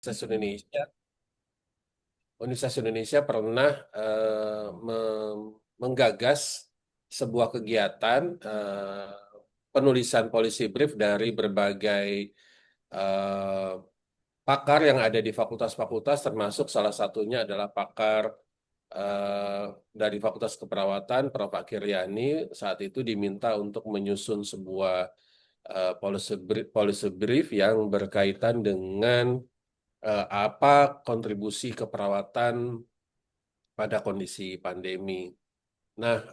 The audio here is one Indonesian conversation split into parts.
Universitas Indonesia, Universitas Indonesia pernah menggagas sebuah kegiatan penulisan policy brief dari berbagai eh, pakar yang ada di fakultas-fakultas, termasuk salah satunya adalah pakar eh, dari Fakultas Keperawatan, Prof. Akhiriani, saat itu diminta untuk menyusun sebuah policy brief yang berkaitan dengan apa kontribusi keperawatan pada kondisi pandemi. Nah,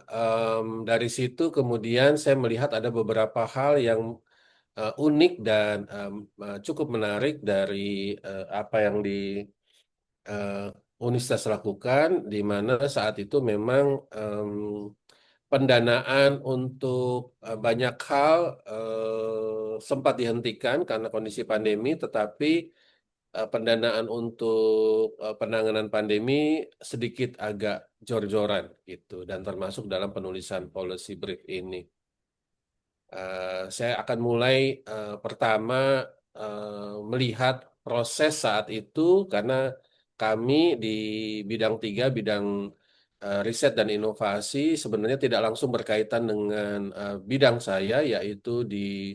dari situ kemudian saya melihat ada beberapa hal yang unik dan cukup menarik dari apa yang di eh, Universitas lakukan, di mana saat itu memang em, pendanaan untuk banyak hal sempat dihentikan karena kondisi pandemi, tetapi pendanaan untuk penanganan pandemi sedikit agak jor-joran gitu, dan termasuk dalam penulisan policy brief ini. Saya akan mulai pertama melihat proses saat itu karena kami di bidang tiga, bidang riset dan inovasi sebenarnya tidak langsung berkaitan dengan bidang saya, yaitu di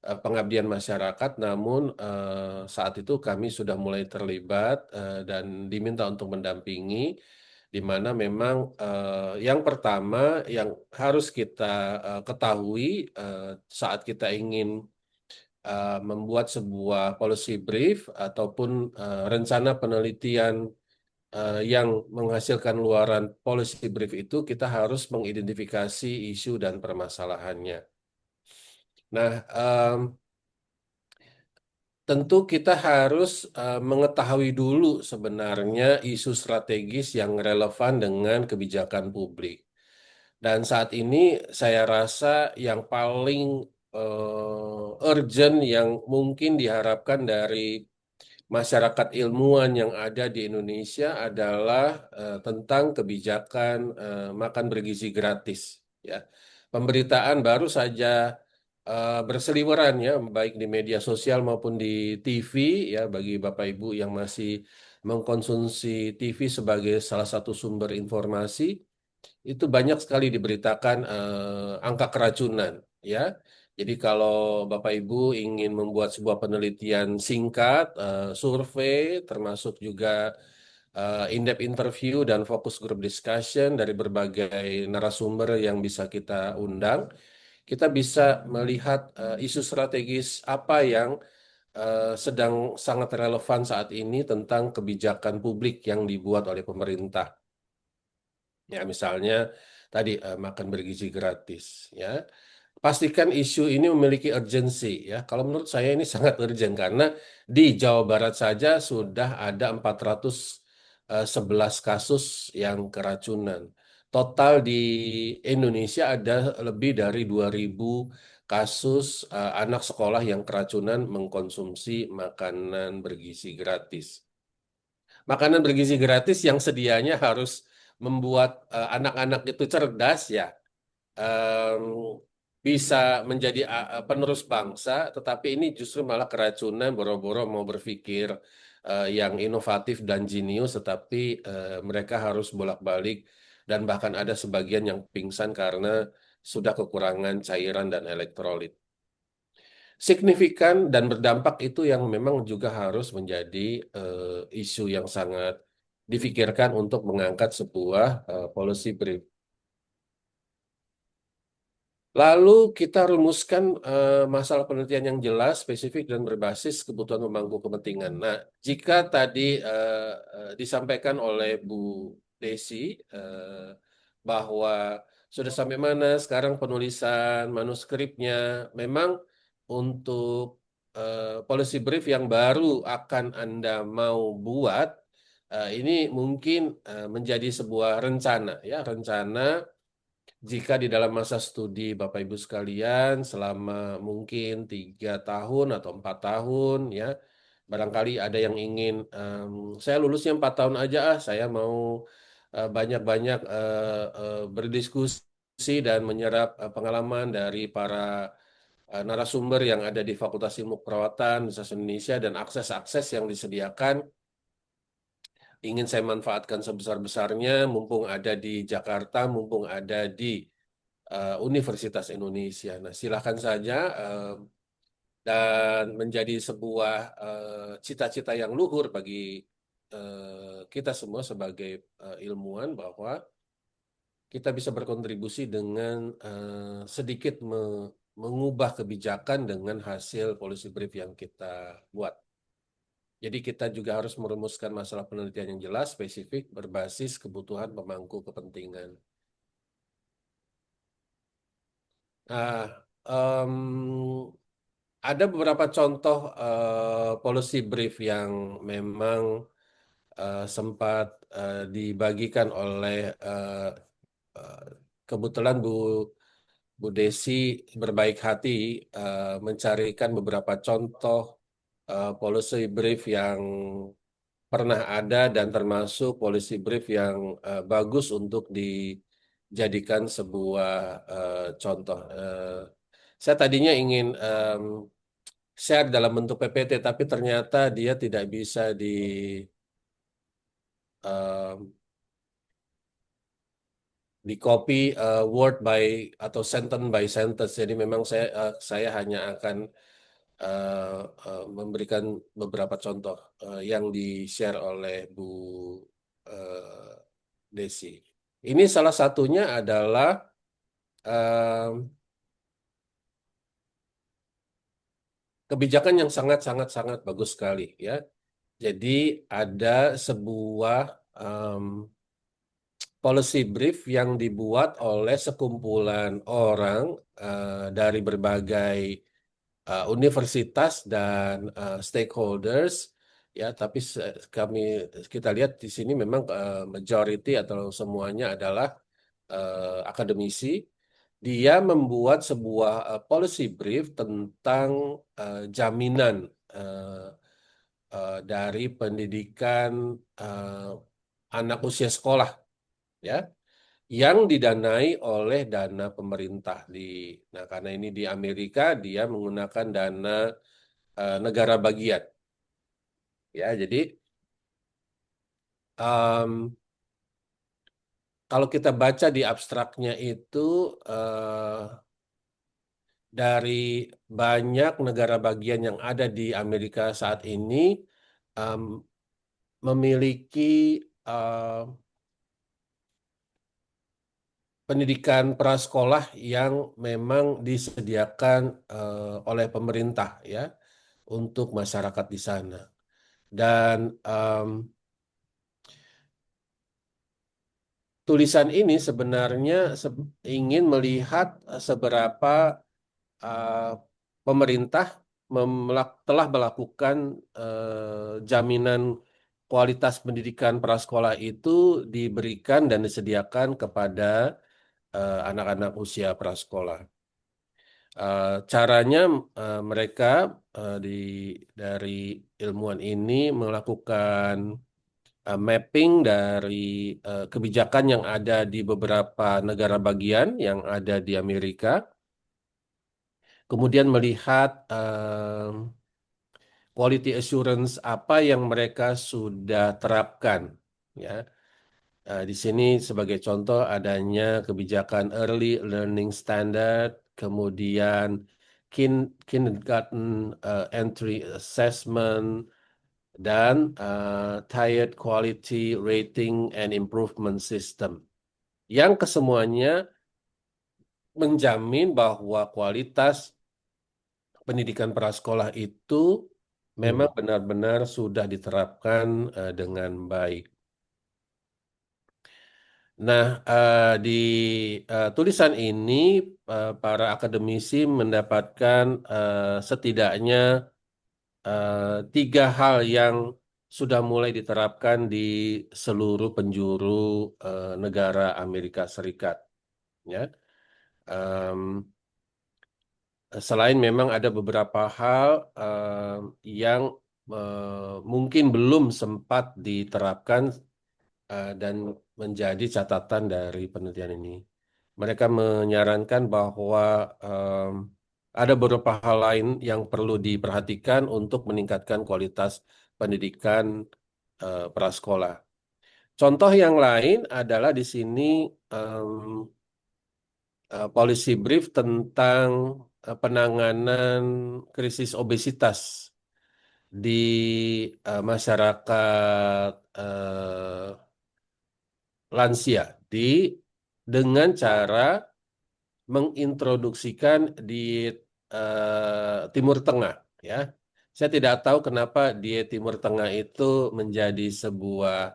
pengabdian masyarakat. Namun saat itu kami sudah mulai terlibat dan diminta untuk mendampingi, di mana memang yang pertama yang harus kita ketahui saat kita ingin membuat sebuah policy brief ataupun rencana penelitian yang menghasilkan luaran policy brief itu, kita harus mengidentifikasi isu dan permasalahannya. Nah, tentu kita harus mengetahui dulu sebenarnya isu strategis yang relevan dengan kebijakan publik. Dan saat ini saya rasa yang paling urgent yang mungkin diharapkan dari masyarakat ilmuwan yang ada di Indonesia adalah tentang kebijakan makan bergizi gratis. Ya, pemberitaan baru saja berseliweran ya, baik di media sosial maupun di TV ya, bagi Bapak Ibu yang masih mengkonsumsi TV sebagai salah satu sumber informasi, itu banyak sekali diberitakan angka keracunan ya. Jadi kalau Bapak Ibu ingin membuat sebuah penelitian singkat, survei, termasuk juga in-depth interview dan focus group discussion dari berbagai narasumber yang bisa kita undang, kita bisa melihat isu strategis apa yang sedang sangat relevan saat ini tentang kebijakan publik yang dibuat oleh pemerintah. Ya, misalnya tadi makan bergizi gratis, ya. Pastikan isu ini memiliki urgensi, ya. Kalau menurut saya ini sangat urgent karena di Jawa Barat saja sudah ada 411 kasus yang keracunan. Total di Indonesia ada lebih dari 2.000 kasus anak sekolah yang keracunan mengkonsumsi makanan bergizi gratis. Makanan bergizi gratis yang sedianya harus membuat anak-anak itu cerdas ya, em, bisa menjadi penerus bangsa, tetapi ini justru malah keracunan, boro-boro mau berpikir yang inovatif dan jenius, tetapi mereka harus bolak-balik dan bahkan ada sebagian yang pingsan karena sudah kekurangan cairan dan elektrolit. Signifikan dan berdampak itu yang memang juga harus menjadi isu yang sangat difikirkan untuk mengangkat sebuah policy brief. Lalu kita rumuskan masalah penelitian yang jelas, spesifik, dan berbasis kebutuhan pemangku kepentingan. Nah, jika tadi disampaikan oleh Bu Desi bahwa sudah sampai mana sekarang penulisan manuskripnya, memang untuk policy brief yang baru akan Anda mau buat, ini mungkin menjadi sebuah rencana, ya, rencana jika di dalam masa studi Bapak Ibu sekalian selama mungkin 3 tahun atau 4 tahun ya, barangkali ada yang ingin saya lulusnya 4 tahun aja saya mau banyak-banyak berdiskusi dan menyerap pengalaman dari para narasumber yang ada di Fakultas Ilmu Perawatan Universitas Indonesia dan akses-akses yang disediakan ingin saya manfaatkan sebesar-besarnya, mumpung ada di Jakarta, mumpung ada di Universitas Indonesia. Nah, silakan saja, dan menjadi sebuah cita-cita yang luhur bagi kita semua sebagai ilmuwan bahwa kita bisa berkontribusi dengan sedikit mengubah kebijakan dengan hasil policy brief yang kita buat. Jadi kita juga harus merumuskan masalah penelitian yang jelas, spesifik, berbasis kebutuhan pemangku kepentingan. Nah, ada beberapa contoh policy brief yang memang sempat dibagikan oleh eh, kebetulan Bu Desi berbaik hati mencarikan beberapa contoh policy brief yang pernah ada dan termasuk policy brief yang bagus untuk dijadikan sebuah contoh. Saya tadinya ingin share dalam bentuk PPT, tapi ternyata dia tidak bisa em, di copy word by atau sentence by sentence. Jadi memang saya hanya akan eh, memberikan beberapa contoh yang di-share oleh Bu eh, Desi. Ini salah satunya adalah em, kebijakan yang sangat bagus sekali ya. Jadi ada sebuah em, policy brief yang dibuat oleh sekumpulan orang dari berbagai universitas dan stakeholders ya, tapi kita lihat di sini memang majority atau semuanya adalah akademisi. Dia membuat sebuah policy brief tentang jaminan eh, dari pendidikan eh, anak usia sekolah ya, yang didanai oleh dana pemerintah nah, karena ini di Amerika dia menggunakan dana negara bagian ya. Jadi em, kalau kita baca di abstraknya itu eh, dari banyak negara bagian yang ada di Amerika saat ini em, memiliki eh, pendidikan prasekolah yang memang disediakan oleh pemerintah ya untuk masyarakat di sana. Dan tulisan ini sebenarnya ingin melihat seberapa uh, pemerintah telah melakukan jaminan kualitas pendidikan prasekolah itu diberikan dan disediakan kepada anak-anak usia prasekolah. Caranya mereka dari ilmuwan ini melakukan mapping dari kebijakan yang ada di beberapa negara bagian yang ada di Amerika, kemudian melihat quality assurance apa yang mereka sudah terapkan. Ya, di sini sebagai contoh adanya kebijakan Early Learning Standard, kemudian Kindergarten Entry Assessment, dan Tiered Quality Rating and Improvement System, yang kesemuanya menjamin bahwa kualitas pendidikan prasekolah itu memang Hmm. benar-benar sudah diterapkan dengan baik. Nah, di tulisan ini para akademisi mendapatkan setidaknya tiga hal yang sudah mulai diterapkan di seluruh penjuru negara Amerika Serikat. Ya, Em, selain memang ada beberapa hal yang mungkin belum sempat diterapkan dan menjadi catatan dari penelitian ini. Mereka menyarankan bahwa ada beberapa hal lain yang perlu diperhatikan untuk meningkatkan kualitas pendidikan prasekolah. Contoh yang lain adalah di sini policy brief tentang penanganan krisis obesitas di masyarakat lansia dengan cara mengintroduksikan diet Timur Tengah, ya. Saya tidak tahu kenapa diet Timur Tengah itu menjadi sebuah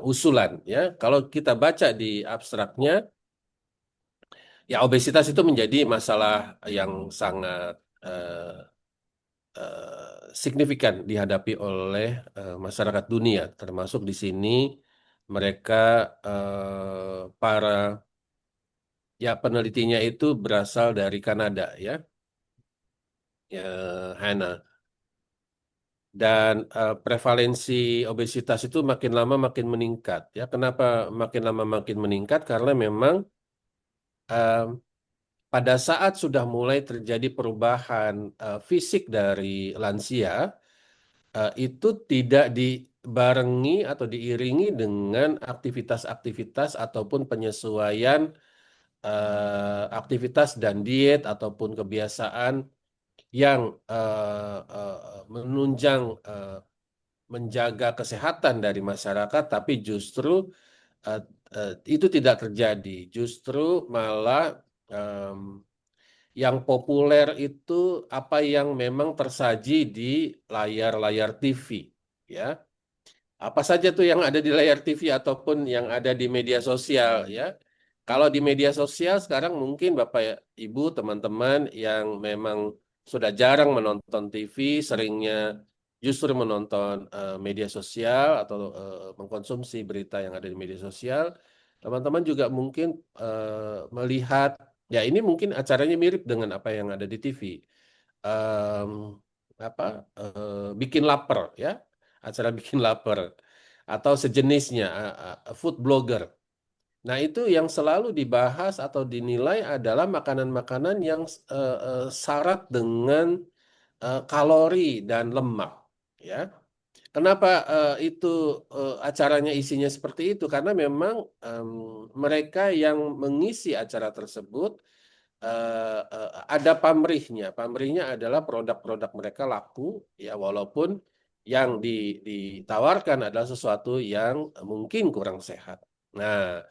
usulan, ya. Kalau kita baca di abstraknya, ya obesitas itu menjadi masalah yang sangat signifikan dihadapi oleh masyarakat dunia, termasuk di sini mereka para ya penelitinya itu berasal dari Kanada, ya, Hannah. Dan prevalensi obesitas itu makin lama makin meningkat. Ya, kenapa makin lama makin meningkat? Karena memang eh, pada saat sudah mulai terjadi perubahan fisik dari lansia, itu tidak dibarengi atau diiringi dengan aktivitas-aktivitas ataupun penyesuaian aktivitas dan diet ataupun kebiasaan yang menunjang menjaga kesehatan dari masyarakat, tapi justru eh, itu tidak terjadi. Justru malah em, yang populer itu apa yang memang tersaji di layar-layar TV, ya. Apa saja tuh yang ada di layar TV ataupun yang ada di media sosial, ya. Kalau di media sosial sekarang mungkin Bapak Ibu teman-teman yang memang sudah jarang menonton TV, seringnya justru menonton media sosial atau mengkonsumsi berita yang ada di media sosial, teman-teman juga mungkin melihat, ya ini mungkin acaranya mirip dengan apa yang ada di TV. Em, apa bikin lapar, ya, acara bikin lapar atau sejenisnya, food blogger. Nah, itu yang selalu dibahas atau dinilai adalah makanan-makanan yang syarat dengan kalori dan lemak, ya. Kenapa itu acaranya isinya seperti itu? Karena memang mereka yang mengisi acara tersebut ada pamrihnya. Pamrihnya adalah produk-produk mereka laku, ya, walaupun yang ditawarkan adalah sesuatu yang mungkin kurang sehat. Nah,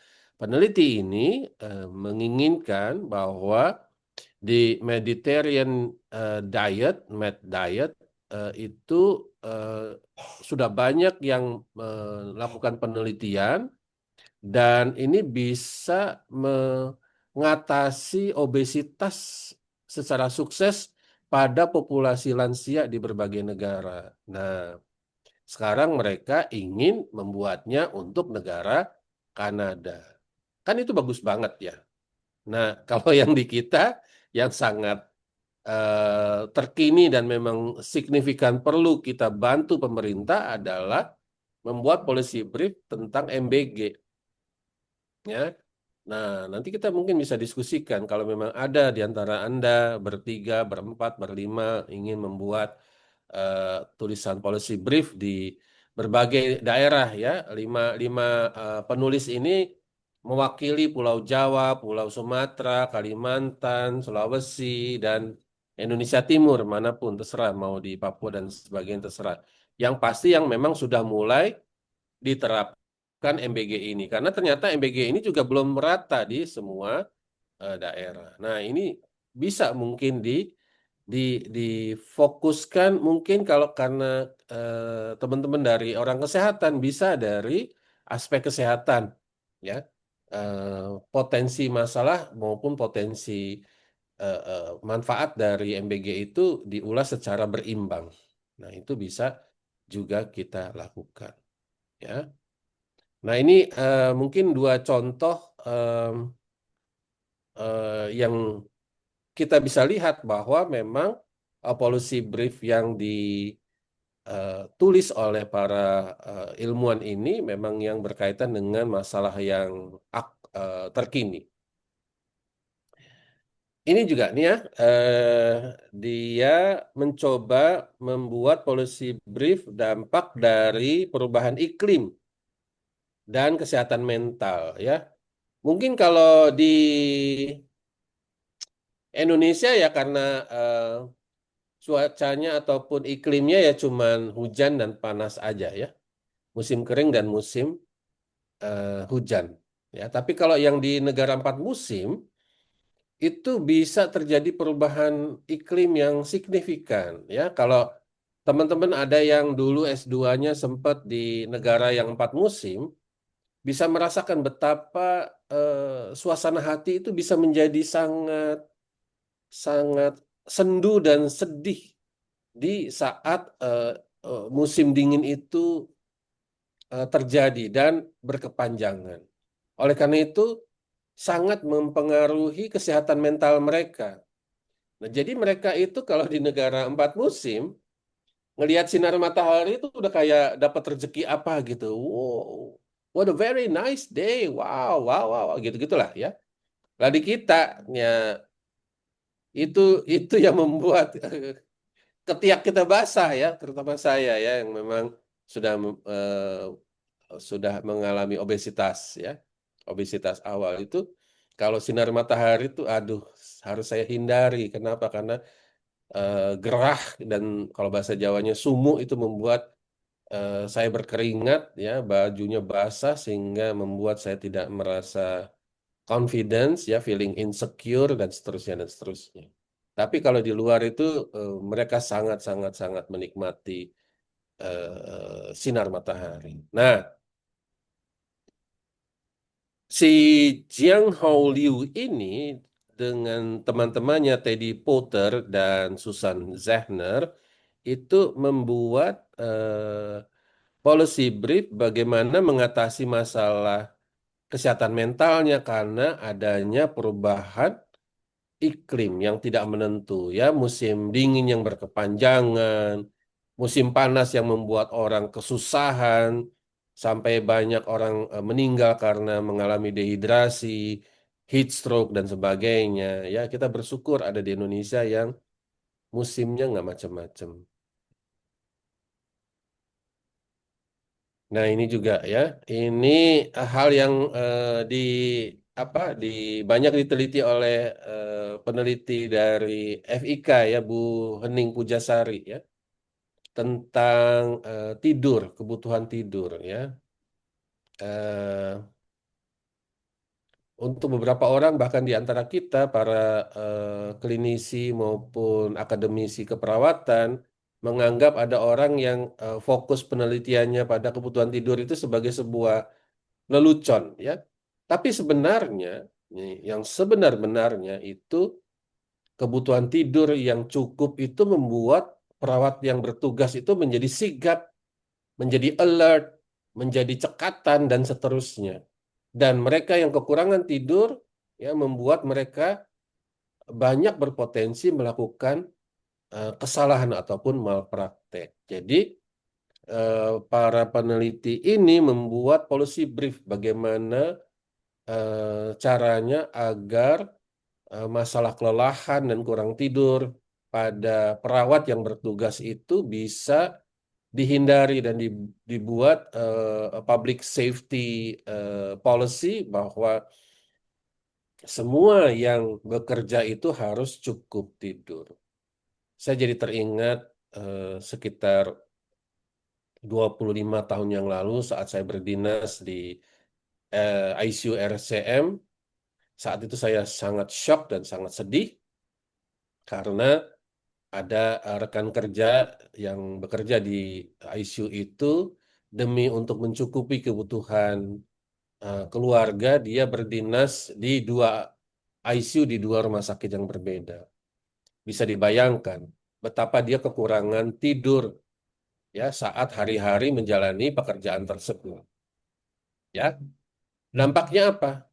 peneliti ini menginginkan bahwa di Mediterranean diet, Med diet, itu eh, sudah banyak yang melakukan penelitian dan ini bisa mengatasi obesitas secara sukses pada populasi lansia di berbagai negara. Nah, sekarang mereka ingin membuatnya untuk negara Kanada. Kan itu bagus banget, ya. Nah, kalau yang di kita yang sangat terkini dan memang signifikan perlu kita bantu pemerintah adalah membuat policy brief tentang MBG, ya. Nah, nanti kita mungkin bisa diskusikan kalau memang ada di antara Anda bertiga, berempat, berlima ingin membuat eh, tulisan policy brief di berbagai daerah, ya. Lima, lima penulis ini mewakili Pulau Jawa, Pulau Sumatera, Kalimantan, Sulawesi, dan Indonesia Timur, manapun terserah, mau di Papua dan sebagainya terserah. Yang pasti yang memang sudah mulai diterapkan MBG ini. Karena ternyata MBG ini juga belum merata di semua daerah. Nah, ini bisa mungkin di difokuskan mungkin kalau karena teman-teman dari orang kesehatan bisa dari aspek kesehatan, ya. Potensi masalah maupun potensi manfaat dari MBG itu diulas secara berimbang. Nah, itu bisa juga kita lakukan, ya. Nah, ini mungkin dua contoh yang kita bisa lihat bahwa memang policy brief yang ditulis oleh para ilmuwan ini memang yang berkaitan dengan masalah yang terkini. Ini juga nih ya, dia mencoba membuat policy brief dampak dari perubahan iklim dan kesehatan mental ya. Mungkin kalau di Indonesia ya karena eh, cuacanya ataupun iklimnya ya cuman hujan dan panas aja ya. Musim kering dan musim hujan. Ya, tapi kalau yang di negara empat musim itu bisa terjadi perubahan iklim yang signifikan ya. Kalau teman-teman ada yang dulu S2-nya sempat di negara yang empat musim, bisa merasakan betapa suasana hati itu bisa menjadi sangat sangat sendu dan sedih di saat musim dingin itu terjadi dan berkepanjangan. Oleh karena itu, sangat mempengaruhi kesehatan mental mereka. Nah, jadi mereka itu kalau di negara empat musim, ngelihat sinar matahari itu udah kayak dapat rezeki apa gitu. Wow, what a very nice day. Wow, wow, wow, gitu-gitulah ya. Lah di kita, ya itu itu yang membuat ketiak kita basah ya, terutama saya ya yang memang sudah sudah mengalami obesitas ya. Obesitas awal itu kalau sinar matahari itu aduh harus saya hindari. Kenapa? Karena gerah dan kalau bahasa Jawanya sumuk itu membuat saya berkeringat ya, bajunya basah sehingga membuat saya tidak merasa confidence ya, feeling insecure dan seterusnya dan seterusnya. Tapi kalau di luar itu mereka sangat sangat sangat menikmati sinar matahari. Nah, si Jiang Hao Liu ini dengan teman-temannya Teddy Potter dan Susan Zehner itu membuat policy brief bagaimana mengatasi masalah kesehatan mentalnya karena adanya perubahan iklim yang tidak menentu ya, musim dingin yang berkepanjangan, musim panas yang membuat orang kesusahan, sampai banyak orang meninggal karena mengalami dehidrasi, heat stroke dan sebagainya. Ya, kita bersyukur ada di Indonesia yang musimnya nggak macam-macam. Nah, ini juga ya, ini hal yang di apa di banyak diteliti oleh peneliti dari FIK ya, Bu Hening Pujasari ya, tentang tidur, kebutuhan tidur ya. Eh, untuk beberapa orang bahkan di antara kita para klinisi maupun akademisi keperawatan menganggap ada orang yang fokus penelitiannya pada kebutuhan tidur itu sebagai sebuah lelucon ya. Tapi sebenarnya nih, yang sebenar-benarnya itu kebutuhan tidur yang cukup itu membuat perawat yang bertugas itu menjadi sigap, menjadi alert, menjadi cekatan dan seterusnya. Dan mereka yang kekurangan tidur ya membuat mereka banyak berpotensi melakukan kesalahan ataupun malpraktek. Jadi para peneliti ini membuat policy brief bagaimana caranya agar masalah kelelahan dan kurang tidur pada perawat yang bertugas itu bisa dihindari dan dibuat public safety policy bahwa semua yang bekerja itu harus cukup tidur. Saya jadi teringat sekitar 25 tahun yang lalu saat saya berdinas di ICU RCM. Saat itu saya sangat shock dan sangat sedih karena ada rekan kerja yang bekerja di ICU itu demi untuk mencukupi kebutuhan keluarga, dia berdinas di dua ICU di dua rumah sakit yang berbeda. Bisa dibayangkan betapa dia kekurangan tidur ya saat hari-hari menjalani pekerjaan tersebut. Ya, dampaknya apa?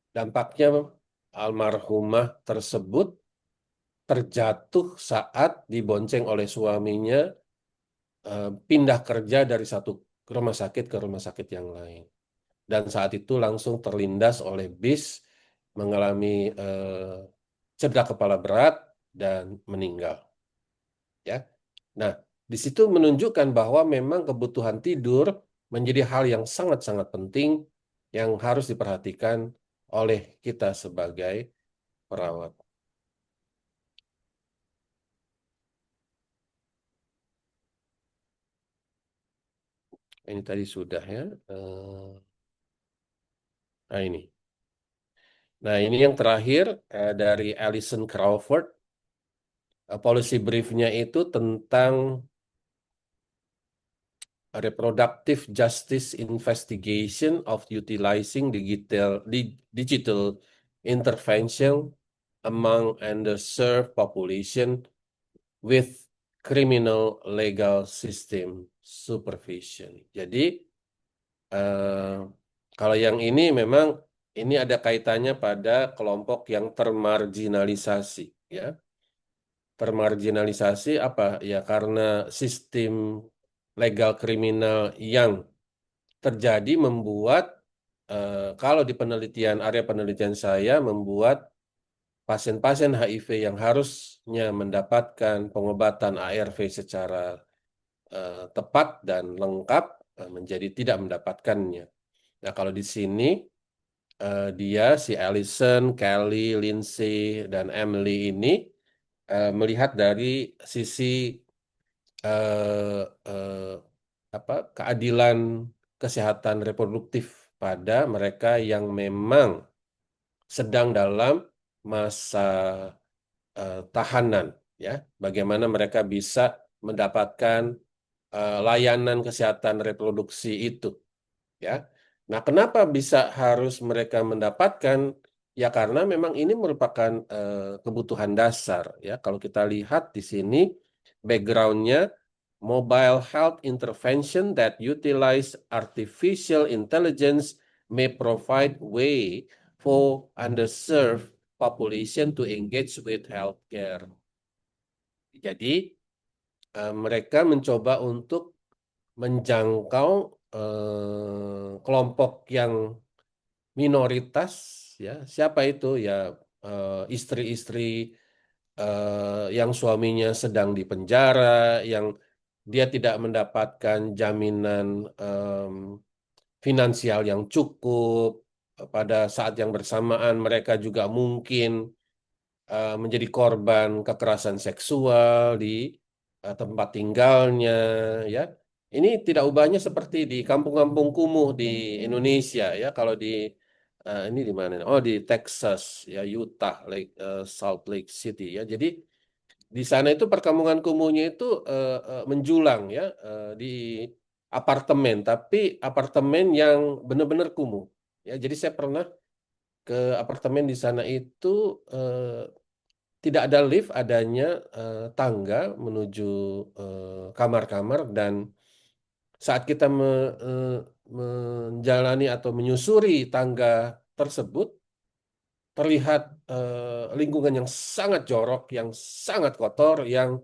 Dampaknya almarhumah tersebut terjatuh saat dibonceng oleh suaminya pindah kerja dari satu rumah sakit ke rumah sakit yang lain. Dan saat itu langsung terlindas oleh bis mengalami cedera kepala berat dan meninggal. Ya. Nah, di situ menunjukkan bahwa memang kebutuhan tidur menjadi hal yang sangat-sangat penting yang harus diperhatikan oleh kita sebagai perawat. Ini tadi sudah ya. Nah ini. Nah ini yang terakhir dari Alison Crawford. Policy briefnya itu tentang reproductive justice investigation of utilizing digital intervention among underserved population with criminal legal system supervision. Jadi eh, kalau yang ini memang ini ada kaitannya pada kelompok yang termarginalisasi, ya. Termarginalisasi apa? Ya karena sistem legal kriminal yang terjadi membuat kalau di area penelitian saya membuat pasien-pasien HIV yang harusnya mendapatkan pengobatan ARV secara tepat dan lengkap menjadi tidak mendapatkannya. Nah, kalau di sini dia si Allison, Kelly, Lindsay dan Emily ini melihat dari sisi eh, eh, keadilan kesehatan reproduktif pada mereka yang memang sedang dalam masa tahanan, ya. Bagaimana mereka bisa mendapatkan layanan kesehatan reproduksi itu, ya. Nah, kenapa bisa harus mereka mendapatkan? Ya karena memang ini merupakan kebutuhan dasar, ya. Kalau kita lihat di sini backgroundnya mobile health intervention that utilize artificial intelligence may provide way for underserved population to engage with healthcare. Jadi mereka mencoba untuk menjangkau kelompok yang minoritas, ya. Siapa itu? Ya istri-istri yang suaminya sedang di penjara, yang dia tidak mendapatkan jaminan finansial yang cukup. Pada saat yang bersamaan mereka juga mungkin menjadi korban kekerasan seksual di tempat tinggalnya, ya. Ini tidak ubahnya seperti di kampung-kampung kumuh di Indonesia, ya. Kalau di ini di mana? Oh, di Texas, ya, Utah, Salt Lake City, ya. Jadi di sana itu perkampungan kumuhnya itu menjulang, ya, di apartemen, tapi apartemen yang benar-benar kumuh. Ya, jadi saya pernah ke apartemen di sana itu tidak ada lift, adanya tangga menuju kamar-kamar dan saat kita menjalani atau menyusuri tangga tersebut terlihat lingkungan yang sangat jorok, yang sangat kotor, yang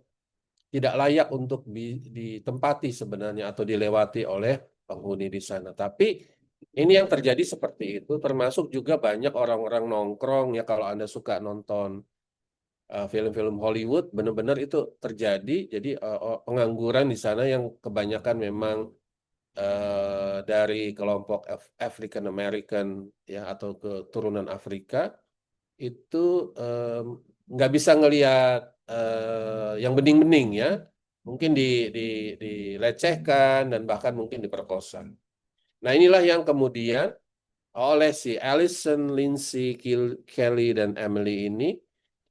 tidak layak untuk ditempati sebenarnya atau dilewati oleh penghuni di sana. Tapi ini yang terjadi seperti itu, termasuk juga banyak orang-orang nongkrong, ya. Kalau Anda suka nonton film-film Hollywood, benar-benar itu terjadi. Jadi pengangguran di sana yang kebanyakan memang dari kelompok African American, ya, atau keturunan Afrika itu em, nggak bisa ngelihat yang bening-bening, ya. Mungkin di, dilecehkan dan bahkan mungkin diperkosa. Nah, inilah yang kemudian oleh si Allison, Lindsay, Kelly, dan Emily ini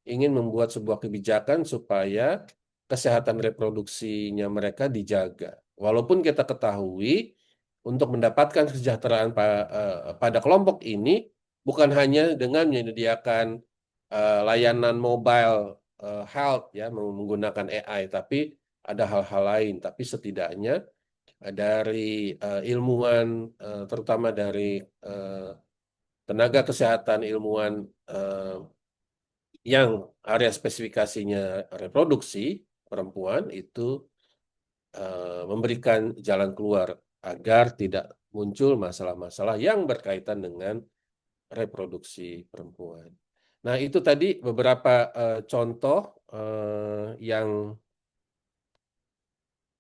ingin membuat sebuah kebijakan supaya kesehatan reproduksinya mereka dijaga. Walaupun kita ketahui untuk mendapatkan kesejahteraan pada kelompok ini bukan hanya dengan menyediakan layanan mobile health, ya, menggunakan AI, tapi ada hal-hal lain. Tapi setidaknya dari ilmuwan, terutama dari eh, tenaga kesehatan ilmuwan yang area spesifikasinya reproduksi perempuan itu memberikan jalan keluar agar tidak muncul masalah-masalah yang berkaitan dengan reproduksi perempuan. Nah, itu tadi beberapa contoh yang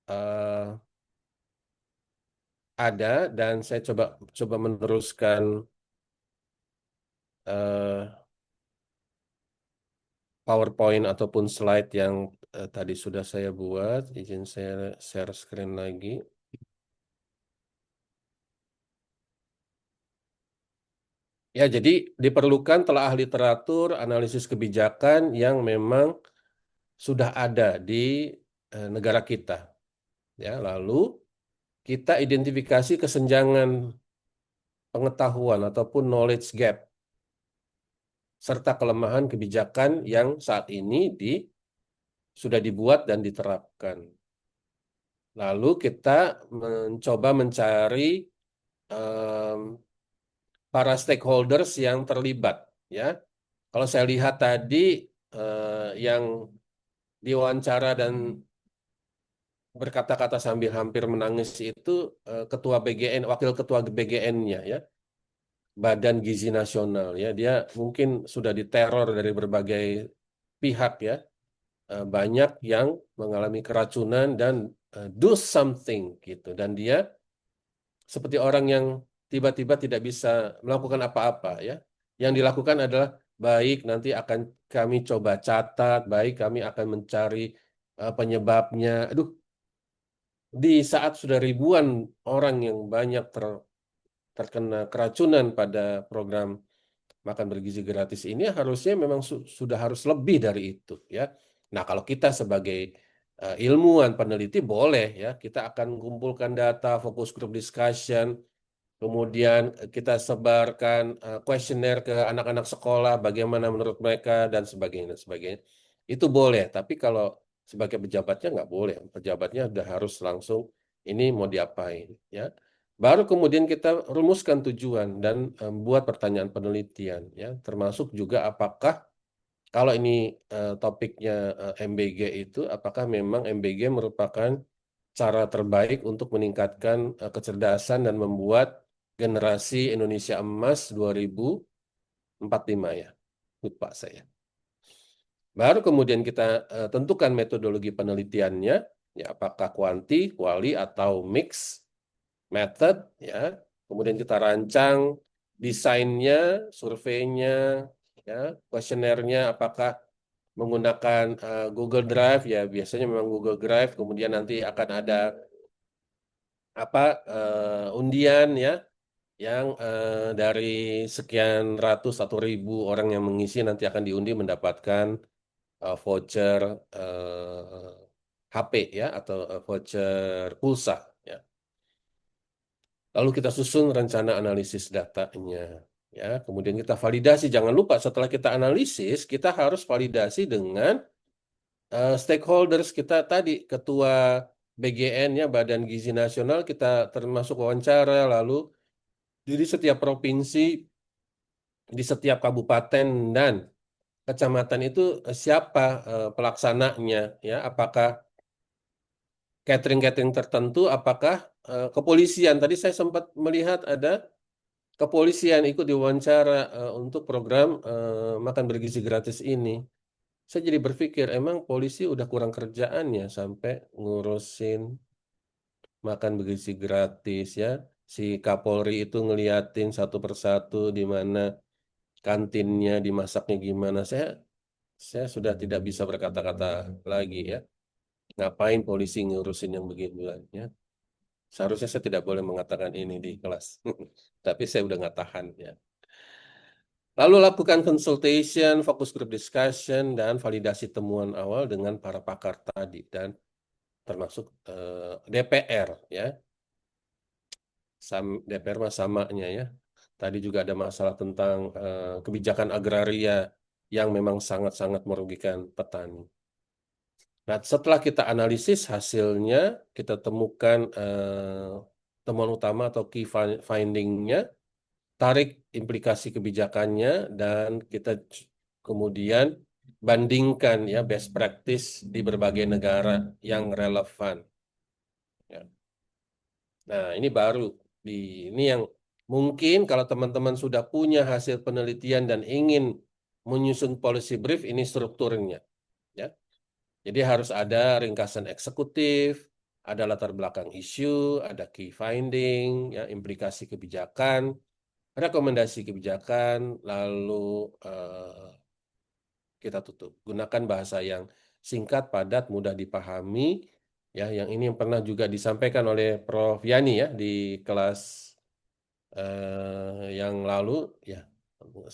eh, ada dan saya coba coba meneruskan eh, PowerPoint ataupun slide yang tadi sudah saya buat. Izin saya share screen lagi. Ya, jadi diperlukan telaah literatur, analisis kebijakan yang memang sudah ada di negara kita. Ya, lalu kita identifikasi kesenjangan pengetahuan ataupun knowledge gap serta kelemahan kebijakan yang saat ini sudah dibuat dan diterapkan. Lalu kita mencoba mencari em, para stakeholders yang terlibat, ya. Kalau saya lihat tadi yang diwawancara dan berkata-kata sambil hampir menangis itu ketua BGN, wakil ketua BGN-nya, ya, Badan Gizi Nasional, ya. Dia mungkin sudah diteror dari berbagai pihak, ya. Banyak yang mengalami keracunan dan do something gitu, dan dia seperti orang yang tiba-tiba tidak bisa melakukan apa-apa, ya. Yang dilakukan adalah baik, nanti akan kami coba catat, baik, kami akan mencari penyebabnya. Aduh, di saat sudah ribuan orang yang banyak terkena keracunan pada program makan bergizi gratis ini, harusnya memang sudah harus lebih dari itu, ya. Nah, kalau kita sebagai ilmuwan peneliti, boleh, ya, kita akan kumpulkan data, fokus group discussion. Kemudian kita sebarkan kuesioner ke anak-anak sekolah, bagaimana menurut mereka, dan sebagainya, sebagainya. Itu boleh, tapi kalau sebagai pejabatnya nggak boleh. Pejabatnya udah harus langsung ini mau diapain, ya. Baru kemudian kita rumuskan tujuan dan buat pertanyaan penelitian, ya. Termasuk juga apakah kalau ini topiknya MBG itu, apakah memang MBG merupakan cara terbaik untuk meningkatkan kecerdasan dan membuat generasi Indonesia Emas 2045, ya. Lupa saya. Baru kemudian kita tentukan metodologi penelitiannya, ya, apakah kuanti, kuali, atau mix method, ya. Kemudian kita rancang desainnya, surveinya, ya, kuesionernya, apakah menggunakan Google Drive, ya, biasanya memang Google Drive. Kemudian nanti akan ada apa undian, ya, yang dari sekian ratus atau ribu orang yang mengisi nanti akan diundi mendapatkan voucher HP, ya, atau voucher pulsa, ya. Lalu kita susun rencana analisis datanya, ya. Kemudian kita validasi. Jangan lupa setelah kita analisis, kita harus validasi dengan stakeholders kita tadi, ketua BGN, ya, Badan Gizi Nasional, kita termasuk wawancara. Lalu di setiap provinsi, di setiap kabupaten dan kecamatan itu siapa pelaksananya, ya? Apakah catering-catering tertentu, apakah kepolisian? Tadi saya sempat melihat ada kepolisian ikut diwawancara untuk program makan bergizi gratis ini. Saya jadi berpikir, emang polisi udah kurang kerjaan ya sampai ngurusin makan bergizi gratis, ya. Si Kapolri itu ngeliatin satu persatu di mana kantinnya dimasaknya gimana. Saya sudah tidak bisa berkata-kata lagi, ya. Ngapain polisi ngurusin yang beginian, ya. Seharusnya saya tidak boleh mengatakan ini di kelas. Tapi saya udah nggak tahan, ya. Lalu lakukan consultation, focus group discussion, dan validasi temuan awal dengan para pakar tadi. Dan termasuk DPR, ya. DPR mah samanya, ya. Tadi juga ada masalah tentang kebijakan agraria yang memang sangat-sangat merugikan petani. Nah, setelah kita analisis hasilnya, kita temukan temuan utama atau key finding-nya, tarik implikasi kebijakannya, dan kita kemudian bandingkan, ya, best practice di berbagai negara yang relevan, ya. Nah, ini baru di ini yang Mungkin kalau teman-teman sudah punya hasil penelitian dan ingin menyusun policy brief, ini strukturnya, ya. Jadi harus ada ringkasan eksekutif, ada latar belakang isu, ada key finding, ya, implikasi kebijakan, rekomendasi kebijakan, lalu kita tutup. Gunakan bahasa yang singkat, padat, mudah dipahami, ya. Yang ini yang pernah juga disampaikan oleh Prof. Yani ya di kelas yang lalu, ya.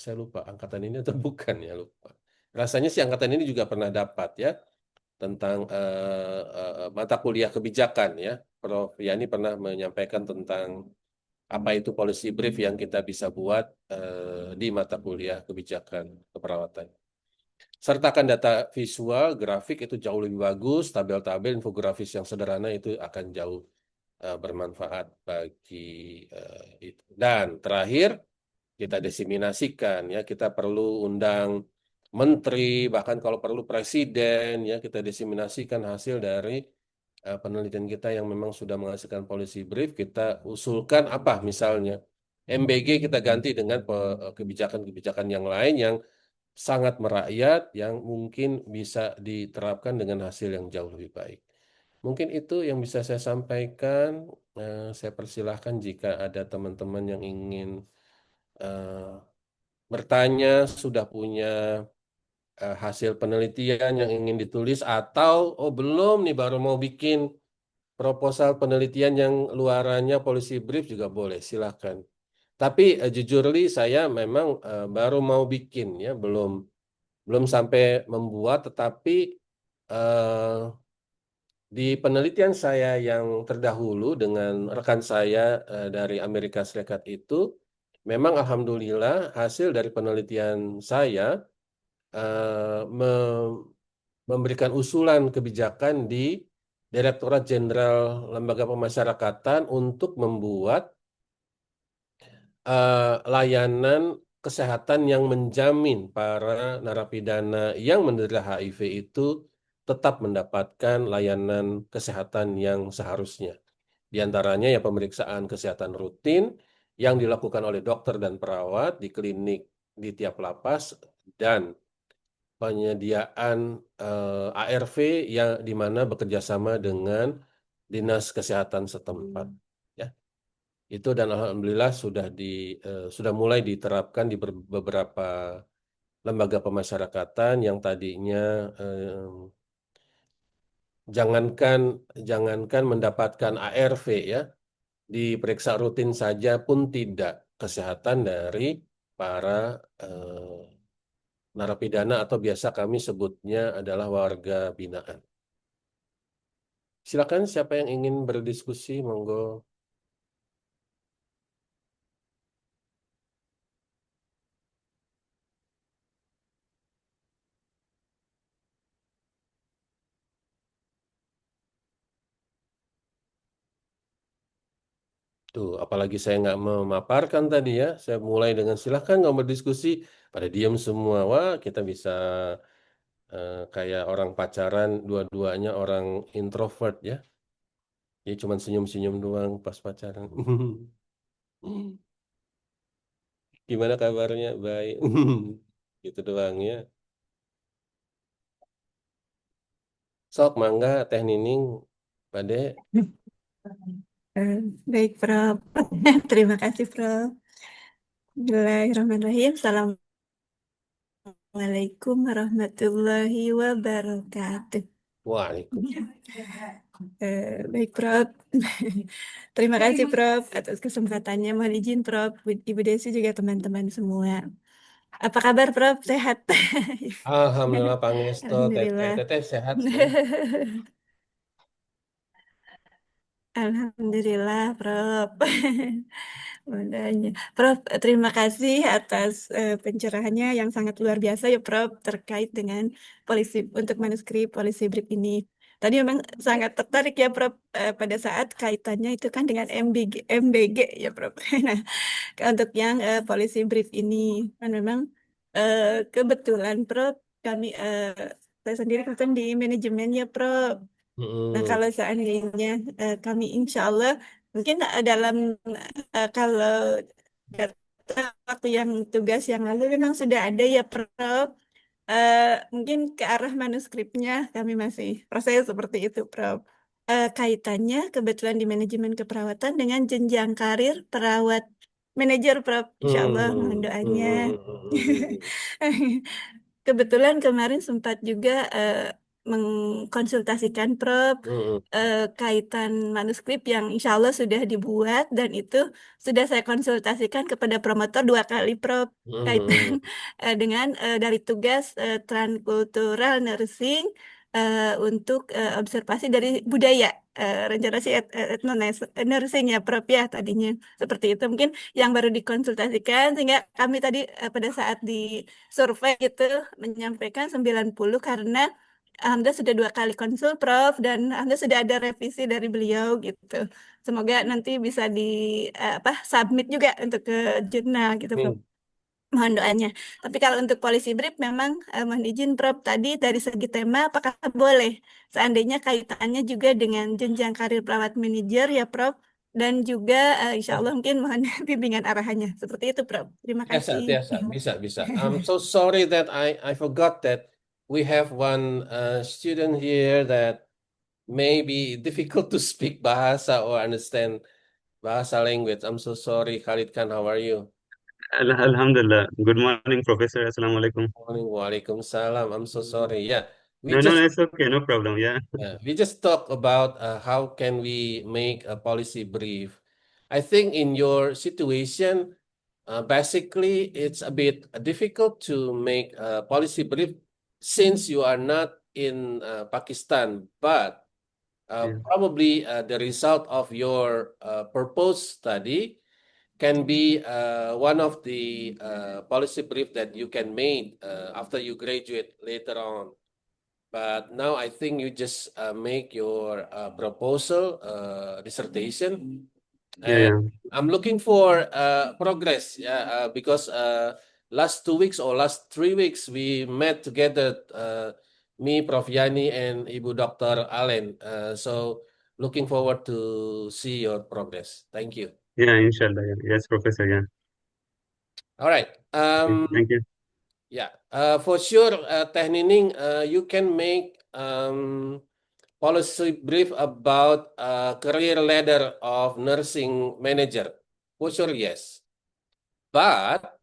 Saya lupa angkatan ini atau bukan ya, lupa. Rasanya sih angkatan ini juga pernah dapat ya tentang mata kuliah kebijakan ya. Prof. Yani pernah menyampaikan tentang apa itu policy brief yang kita bisa buat di mata kuliah kebijakan keperawatan. Sertakan data visual, grafik itu jauh lebih bagus, tabel-tabel, infografis yang sederhana itu akan jauh bermanfaat bagi itu. Dan terakhir, kita diseminasikan ya, kita perlu undang menteri, bahkan kalau perlu presiden ya, kita diseminasikan hasil dari penelitian kita yang memang sudah menghasilkan policy brief, kita usulkan apa misalnya. MBG kita ganti dengan kebijakan-kebijakan yang lain yang sangat merakyat yang mungkin bisa diterapkan dengan hasil yang jauh lebih baik. Mungkin itu yang bisa saya sampaikan. Saya persilahkan jika ada teman-teman yang ingin eh, bertanya, sudah punya hasil penelitian yang ingin ditulis, atau oh belum nih baru mau bikin proposal penelitian yang luarannya policy brief juga boleh, silahkan. Tapi jujur Li, saya memang baru mau bikin ya, belum belum sampai membuat, tetapi eh, di penelitian saya yang terdahulu dengan rekan saya dari Amerika Serikat itu, memang alhamdulillah hasil dari penelitian saya memberikan usulan kebijakan di Direktorat Jenderal Lembaga Pemasyarakatan untuk membuat layanan kesehatan yang menjamin para narapidana yang menderita HIV itu tetap mendapatkan layanan kesehatan yang seharusnya. Di antaranya ya pemeriksaan kesehatan rutin yang dilakukan oleh dokter dan perawat di klinik di tiap lapas dan penyediaan ARV yang di mana bekerja sama dengan dinas kesehatan setempat. Ya. Itu dan alhamdulillah sudah mulai diterapkan di beberapa lembaga pemasyarakatan yang tadinya jangankan jangankan mendapatkan ARV ya, diperiksa rutin saja pun tidak kesehatan dari para eh, narapidana atau biasa kami sebutnya adalah warga binaan. Silakan siapa yang ingin berdiskusi, monggo. Tuh, apalagi saya nggak memaparkan tadi ya. Saya mulai dengan silahkan nggak berdiskusi, pada diam semua. Wah, kita bisa kayak orang pacaran, dua-duanya orang introvert ya. Jadi cuma senyum-senyum doang pas pacaran. Gimana kabarnya? Baik. Gitu doang ya. Sok, mangga, teh nining, Pade. Eh, Baik, Prof. Terima kasih, Prof. Bismillahirrahmanirrahim. Assalamualaikum warahmatullahi wabarakatuh. Waalaikumsalam. Baik, Prof. Terima kasih, Prof, atas kesempatannya. Mohon izin, Prof, Ibu Desi juga teman-teman semua. Apa kabar, Prof? Sehat? Alhamdulillah Pangesto, teteh. Alhamdulillah. Teteh sehat, teh. Alhamdulillah, Prof. Makanya. Prof, terima kasih atas pencerahannya yang sangat luar biasa ya, Prof, terkait dengan polisi untuk manuskrip polisi brief ini. Tadi memang sangat tertarik ya, Prof, pada saat kaitannya itu kan dengan MBG ya, Prof. Nah, untuk yang polisi brief ini kan memang eh, kebetulan, Prof, kami saya sendiri kan di manajemen ya, Prof. Nah, Mm-mm. kalau seandainya kami insya Allah mungkin dalam kalau data waktu yang tugas yang lalu memang sudah ada ya, Prof. Eh, Mungkin ke arah manuskripnya kami masih proses seperti itu, Prof. Kaitannya kebetulan di manajemen keperawatan dengan jenjang karir perawat manajer, Prof. Insya Allah mohon Hmm, hmm, doanya. hmm, hmm, hmm, hmm, Kebetulan kemarin sempat juga mengkonsultasikan, Prof, hmm, kaitan manuskrip yang insya Allah sudah dibuat dan itu sudah saya konsultasikan kepada promotor 2 kali, Prof, hmm, hmm, kaitan hmm, dengan dari tugas transkultural nursing untuk observasi dari budaya regenerasi etno nursing ya, Prof ya tadinya seperti itu. Mungkin yang baru dikonsultasikan sehingga kami tadi pada saat di survei itu menyampaikan 90 karena Alhamdulillah sudah 2 kali konsul, Prof, dan Alhamdulillah sudah ada revisi dari beliau gitu. Semoga nanti bisa di apa submit juga untuk ke jurnal gitu, Prof. hmm. Mohon doanya. Tapi kalau untuk polisi brief memang mohon izin, Prof, tadi dari segi tema apakah boleh seandainya kaitannya juga dengan jenjang karir perawat manajer ya, Prof, dan juga insya Allah mungkin mohon bimbingan arahannya. Seperti itu, Prof. Terima Biasa, kasih. biasa, bisa, bisa. I'm so sorry that I forgot that we have one student here that may be difficult to speak bahasa or understand bahasa language. I'm so sorry, Khalid Khan. How are you? Alhamdulillah. Good morning, Professor. Assalamu alaikum. Morning, Waalaikumsalam. I'm so sorry. Yeah, we No, no, just no, it's okay. No problem. Yeah. talk about how can we make a policy brief. I think in your situation, basically it's a bit difficult to make a policy brief since you are not in Pakistan, but Yeah. probably the result of your proposed study can be one of the policy brief that you can make after you graduate later on. But now I think you just make your proposal, dissertation, Yeah, and yeah. I'm looking for progress. Yeah, because last 2 weeks or last 3 weeks we met together, me, Prof. Yani, and Ibu Dr. Allen. So looking forward to see your progress. Thank you. Yeah, inshallah. Yeah. Yes, Professor. Yeah. All right. Okay. Thank you. Yeah. For sure, Teh Nining, you can make policy brief about career ladder of nursing manager. For sure, yes. But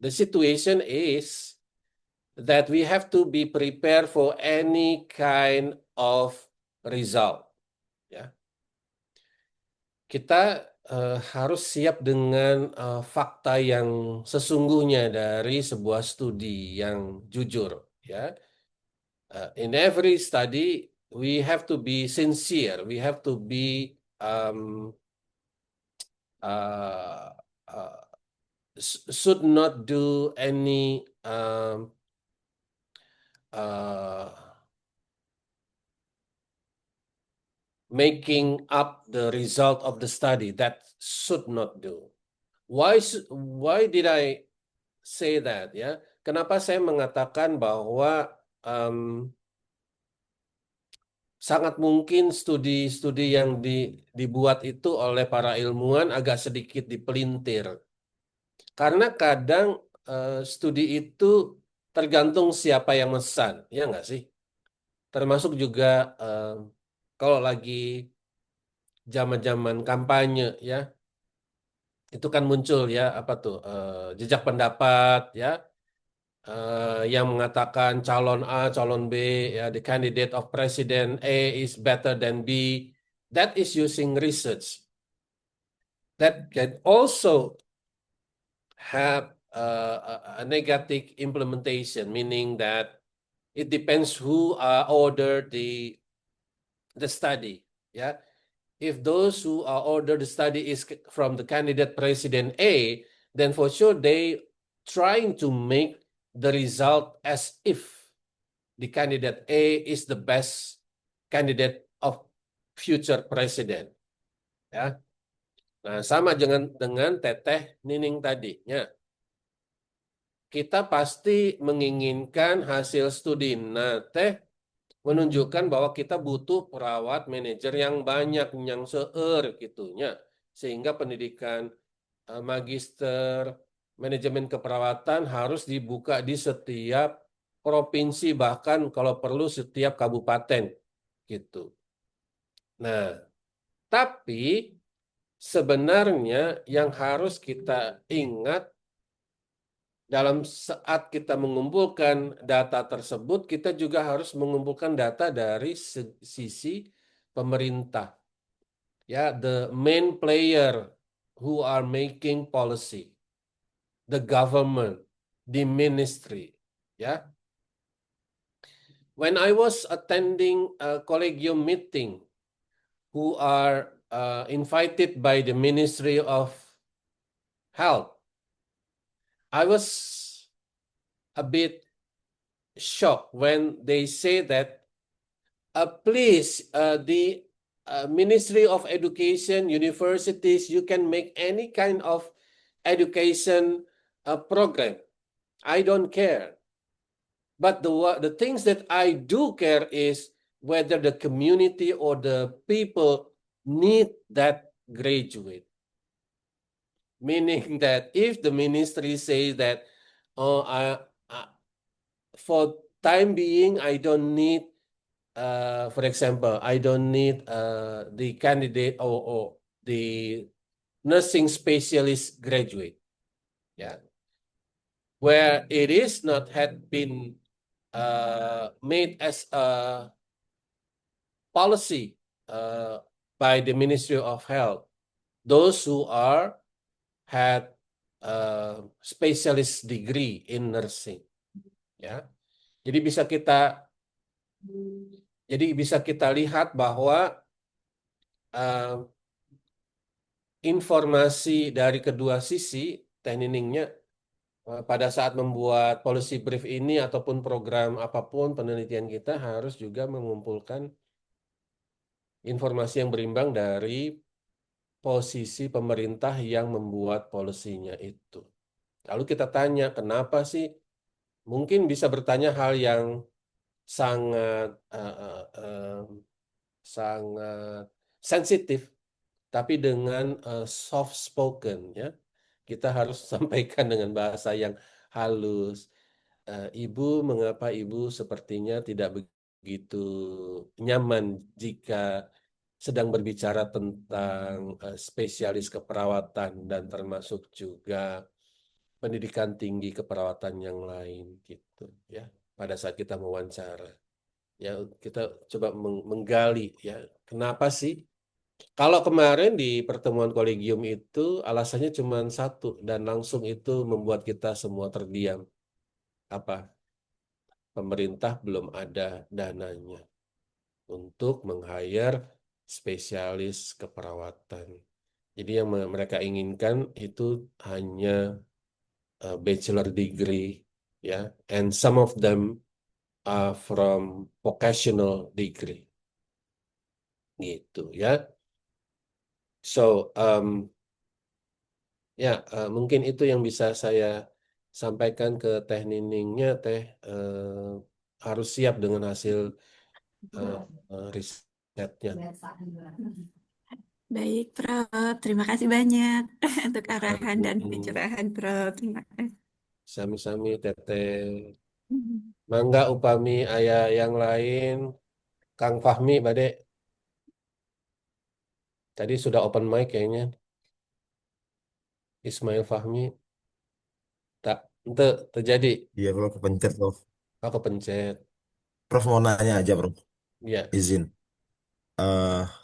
the situation is that we have to be prepared for any kind of result. Ya, kita harus siap dengan fakta yang sesungguhnya dari sebuah studi yang jujur. Ya, in every study we have to be sincere. We have to be uh, uh, should not do any uh, making up the result of the study. That should not do. Why did I say that? Ya, kenapa saya mengatakan bahwa sangat mungkin studi-studi yang dibuat itu oleh para ilmuwan agak sedikit dipelintir. Karena kadang studi itu tergantung siapa yang mesan, ya nggak sih? Termasuk juga kalau lagi zaman-zaman kampanye, ya, itu kan muncul ya apa tuh jejak pendapat, ya, yang mengatakan calon A, calon B, ya, the candidate of President A is better than B. That is using research. That can also have a negative implementation, meaning that it depends who ordered the study. Yeah, if those who are ordered the study is from the candidate President A, then for sure they trying to make the result as if the candidate A is the best candidate of future president. Ya, nah sama dengan Teteh Nining tadi. Ya, kita pasti menginginkan hasil studi. Nah, Teh menunjukkan bahwa kita butuh perawat manajer yang banyak, yang seueur gitunya. Sehingga pendidikan magister manajemen keperawatan harus dibuka di setiap provinsi, bahkan kalau perlu setiap kabupaten gitu. Nah, tapi sebenarnya yang harus kita ingat dalam saat kita mengumpulkan data tersebut, kita juga harus mengumpulkan data dari sisi pemerintah. Ya, the main player who are making policy, the government, the ministry. Ya, when I was attending a collegium meeting, who are invited by the Ministry of Health, I was a bit shocked when they say that, please, the Ministry of Education, universities, you can make any kind of education program. I don't care. But the things that I do care is whether the community or the people need that graduate. Meaning that if the ministry says that, oh, for time being, I don't need, for example, I don't need the candidate or the nursing specialist graduate. Yeah, where it is not had been made as a policy by the Ministry of Health. Those who had specialist degree in nursing, ya. Jadi bisa kita lihat bahwa informasi dari kedua sisi tekniknya pada saat membuat policy brief ini ataupun program apapun penelitian kita harus juga mengumpulkan informasi yang berimbang dari posisi pemerintah yang membuat polisinya itu. Lalu kita tanya, kenapa sih? Mungkin bisa bertanya hal yang sangat sangat sensitif, tapi dengan soft spoken, ya. Kita harus sampaikan dengan bahasa yang halus. Ibu, mengapa ibu sepertinya tidak begitu nyaman jika sedang berbicara tentang spesialis keperawatan dan termasuk juga pendidikan tinggi keperawatan yang lain gitu ya. Pada saat kita mewawancara, ya kita coba menggali ya, kenapa sih? Kalau kemarin di pertemuan kolegium itu alasannya cuma satu dan langsung itu membuat kita semua terdiam. Apa? Pemerintah belum ada dananya untuk meng-hire spesialis keperawatan. Jadi yang mereka inginkan itu hanya bachelor degree, ya, and some of them are from vocational degree, gitu ya. So ya mungkin itu yang bisa saya sampaikan ke Teh Niningnya, Teh harus siap dengan hasil risetnya. Baik, Prof. Terima kasih banyak untuk arahan dan pencerahan, Prof. Terima kasih. Sami-sami, Teteh. Mangga upami ayah yang lain, Kang Fahmi, Bade. Tadi sudah open mic kayaknya. Ismail Fahmi. Tak, itu terjadi. Iya, Prof, kepencet, Prof. Aku kepencet. Prof mau nanya aja, Prof. Ya. Izin.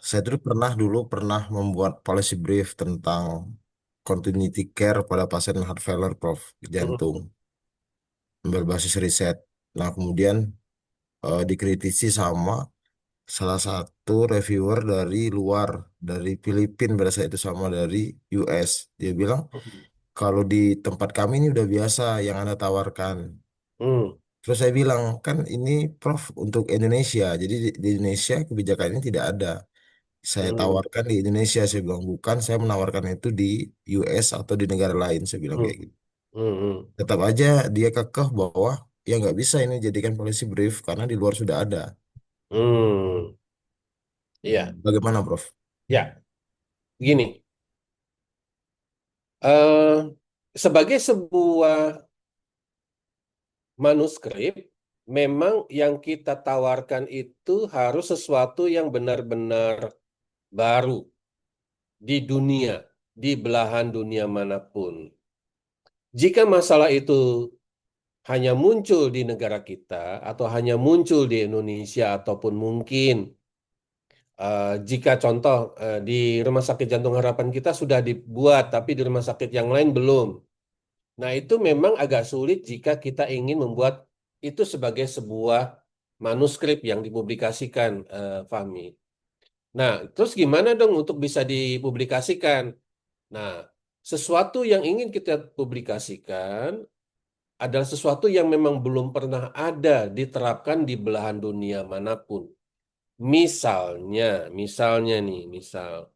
Saya dulu pernah membuat policy brief tentang continuity care pada pasien heart failure, Prof, jantung, berbasis riset. Nah, kemudian dikritisi sama salah satu reviewer dari luar, dari Filipina pada saat itu sama dari US. Dia bilang, kalau di tempat kami ini udah biasa yang Anda tawarkan. Hmm. Terus saya bilang, kan ini Prof untuk Indonesia. Jadi di Indonesia kebijakan ini tidak ada. Saya tawarkan di Indonesia, saya bilang bukan, saya menawarkan itu di US atau di negara lain, saya bilang kayak gitu. Tetap aja dia kekeh bahwa ya nggak bisa ini jadikan policy brief karena di luar sudah ada. Iya. Bagaimana, Prof? Ya. Begini. Eh, sebagai sebuah manuskrip, memang yang kita tawarkan itu harus sesuatu yang benar-benar baru di dunia, di belahan dunia manapun. Jika masalah itu hanya muncul di negara kita atau hanya muncul di Indonesia ataupun mungkin jika contoh di Rumah Sakit Jantung Harapan kita sudah dibuat tapi di rumah sakit yang lain belum. Nah, itu memang agak sulit jika kita ingin membuat itu sebagai sebuah manuskrip yang dipublikasikan, Fahmi. Nah, terus gimana dong untuk bisa dipublikasikan? Nah, sesuatu yang ingin kita publikasikan adalah sesuatu yang memang belum pernah ada diterapkan di belahan dunia manapun. Misalnya nih, misal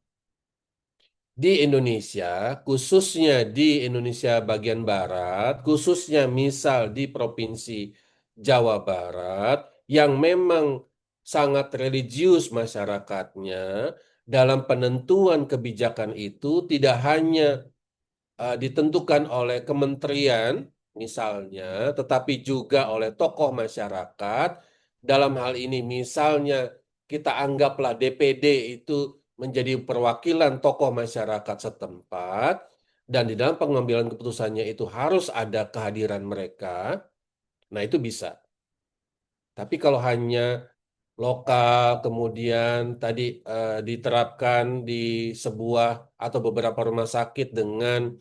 di Indonesia, khususnya di Indonesia bagian barat, khususnya misal di Provinsi Jawa Barat, yang memang sangat religius masyarakatnya, dalam penentuan kebijakan itu tidak hanya ditentukan oleh kementerian, misalnya, tetapi juga oleh tokoh masyarakat. Dalam hal ini, misalnya, kita anggaplah DPD itu menjadi perwakilan tokoh masyarakat setempat, dan di dalam pengambilan keputusannya itu harus ada kehadiran mereka. Nah, itu bisa. Tapi kalau hanya lokal, kemudian tadi diterapkan di sebuah atau beberapa rumah sakit dengan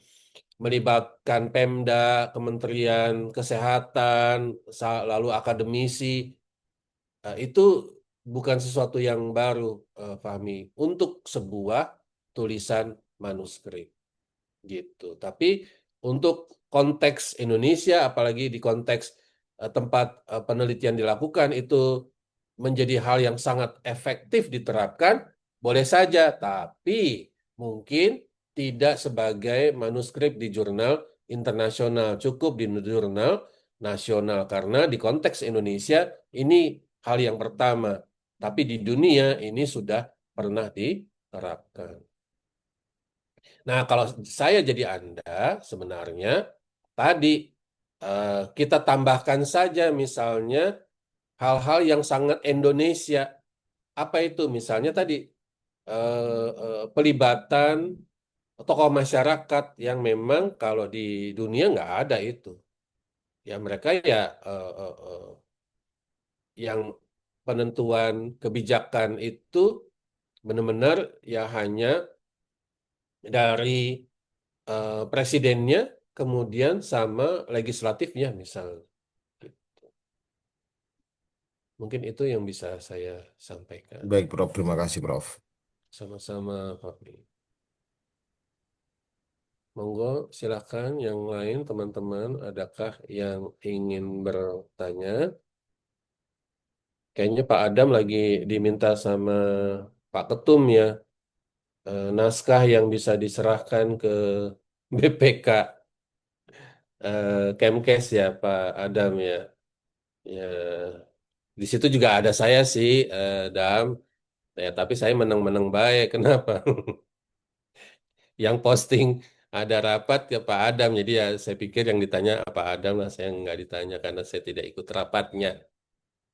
melibatkan Pemda, Kementerian Kesehatan, lalu akademisi, itu bukan sesuatu yang baru, Fahmi, untuk sebuah tulisan manuskrip gitu. Tapi untuk konteks Indonesia, apalagi di konteks tempat penelitian dilakukan, itu menjadi hal yang sangat efektif diterapkan, boleh saja, tapi mungkin tidak sebagai manuskrip di jurnal internasional, cukup di jurnal nasional, karena di konteks Indonesia ini hal yang pertama, tapi di dunia ini sudah pernah diterapkan. Nah, kalau saya jadi Anda, sebenarnya tadi kita tambahkan saja misalnya hal-hal yang sangat Indonesia. Apa itu? Misalnya tadi pelibatan tokoh masyarakat yang memang kalau di dunia nggak ada itu. Ya mereka ya yang penentuan kebijakan itu benar-benar ya hanya dari presidennya, kemudian sama legislatifnya misalnya. Mungkin itu yang bisa saya sampaikan. Baik, Prof. Terima kasih, Prof. Sama-sama, Fahmi. Monggo, silakan yang lain, teman-teman. Adakah yang ingin bertanya? Kayaknya Pak Adam lagi diminta sama Pak Ketum ya, naskah yang bisa diserahkan ke BPK, Kemkes ya, Pak Adam ya. Ya, di situ juga ada saya sih, Dam. Ya, tapi saya menang-menang baik. Kenapa? Yang posting ada rapat ke Pak Adam, jadi ya saya pikir yang ditanya Pak Adam lah, saya nggak ditanya karena saya tidak ikut rapatnya.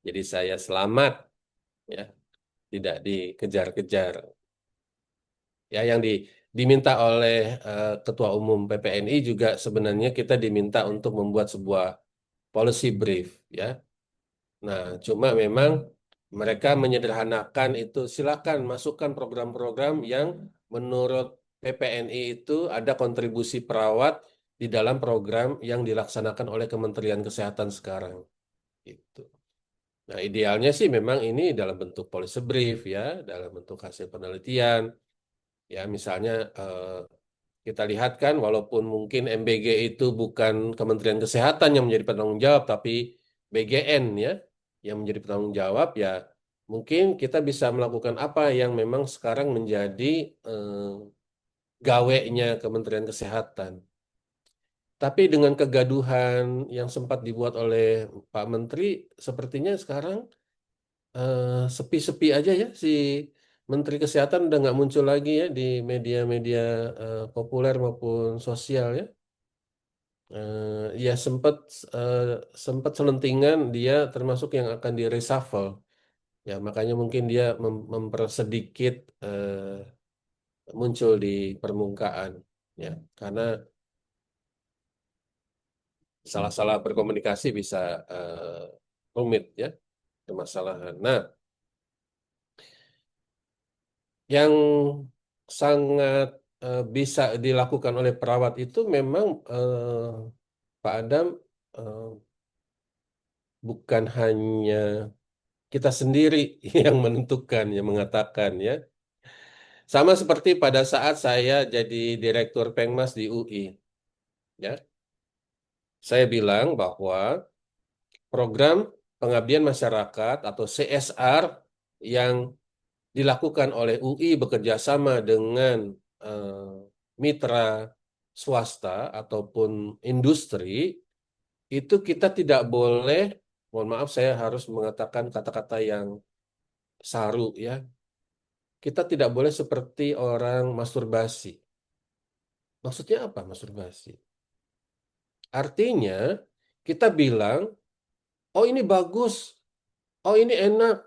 Jadi saya selamat, ya, tidak dikejar-kejar. Ya, yang diminta oleh Ketua Umum PPNI juga sebenarnya kita diminta untuk membuat sebuah policy brief, ya. Nah, cuma memang mereka menyederhanakan itu. Silakan masukkan program-program yang menurut PPNI itu ada kontribusi perawat di dalam program yang dilaksanakan oleh Kementerian Kesehatan sekarang. Gitu. Nah, idealnya sih memang ini dalam bentuk policy brief ya, dalam bentuk hasil penelitian. Ya, misalnya kita lihat kan walaupun mungkin MBG itu bukan Kementerian Kesehatan yang menjadi penanggung jawab, tapi BGN ya yang menjadi penanggung jawab, ya mungkin kita bisa melakukan apa yang memang sekarang menjadi gawenya Kementerian Kesehatan. Tapi dengan kegaduhan yang sempat dibuat oleh Pak Menteri, sepertinya sekarang sepi-sepi aja ya si Menteri Kesehatan udah nggak muncul lagi ya di media-media populer maupun sosial ya. Ya eh, sempat selentingan dia termasuk yang akan di reshuffle. Ya makanya mungkin dia mempersedikit muncul di permukaan ya karena salah-salah berkomunikasi bisa rumit ya permasalahan. Nah, yang sangat bisa dilakukan oleh perawat itu memang Pak Adam, eh, bukan hanya kita sendiri yang menentukan, yang mengatakan ya. Sama seperti pada saat saya jadi direktur Pengmas di UI, ya. Saya bilang bahwa program pengabdian masyarakat atau CSR yang dilakukan oleh UI bekerja sama dengan mitra swasta ataupun industri itu kita tidak boleh, mohon maaf saya harus mengatakan kata-kata yang saru ya, kita tidak boleh seperti orang masturbasi. Maksudnya apa masturbasi? Artinya kita bilang, oh ini bagus, oh ini enak,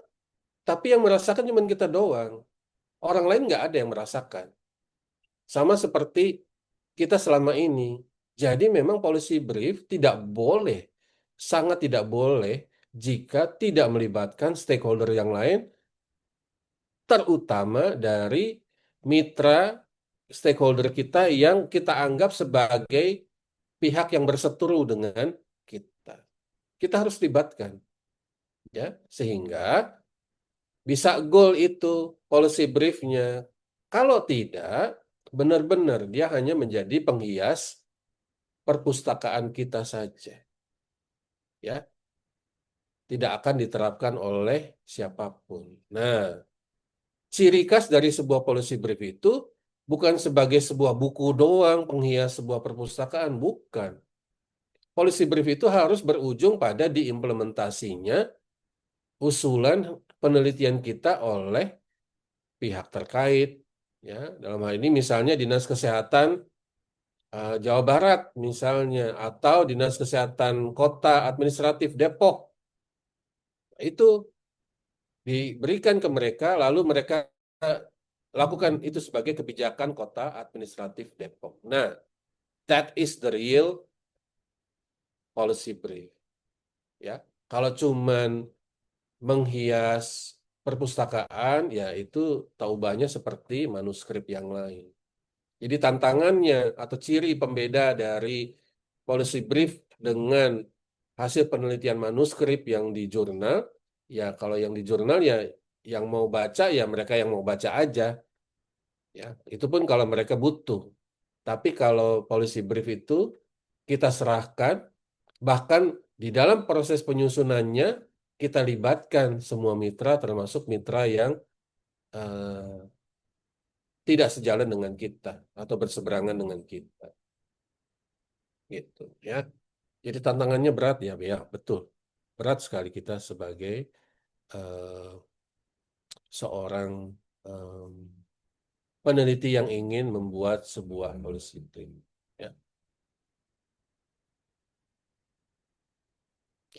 tapi yang merasakan cuma kita doang. Orang lain nggak ada yang merasakan. Sama seperti kita selama ini. Jadi memang policy brief tidak boleh, sangat tidak boleh jika tidak melibatkan stakeholder yang lain, terutama dari mitra stakeholder kita yang kita anggap sebagai pihak yang berseteru dengan kita. Kita harus libatkan, ya, sehingga bisa goal itu policy briefnya. Kalau tidak, benar-benar dia hanya menjadi penghias perpustakaan kita saja, ya, tidak akan diterapkan oleh siapapun. Nah, ciri khas dari sebuah policy brief itu bukan sebagai sebuah buku doang penghias sebuah perpustakaan, bukan. Policy brief itu harus berujung pada diimplementasinya usulan penelitian kita oleh pihak terkait, ya. Dalam hal ini misalnya Dinas Kesehatan Jawa Barat misalnya atau Dinas Kesehatan Kota Administratif Depok itu diberikan ke mereka lalu mereka lakukan itu sebagai kebijakan Kota Administratif Depok. Nah, that is the real policy brief, ya. Kalau cuman menghias perpustakaan ya itu taubahnya seperti manuskrip yang lain. Jadi tantangannya atau ciri pembeda dari policy brief dengan hasil penelitian manuskrip yang di jurnal, ya kalau yang di jurnal ya yang mau baca ya mereka yang mau baca aja, ya. Itu pun kalau mereka butuh. Tapi kalau policy brief itu kita serahkan, bahkan di dalam proses penyusunannya kita libatkan semua mitra termasuk mitra yang eh, tidak sejalan dengan kita atau berseberangan dengan kita. Gitu ya. Jadi tantangannya berat ya, ya betul. Berat sekali kita sebagai eh, seorang em, peneliti yang ingin membuat sebuah policy brief. Ya.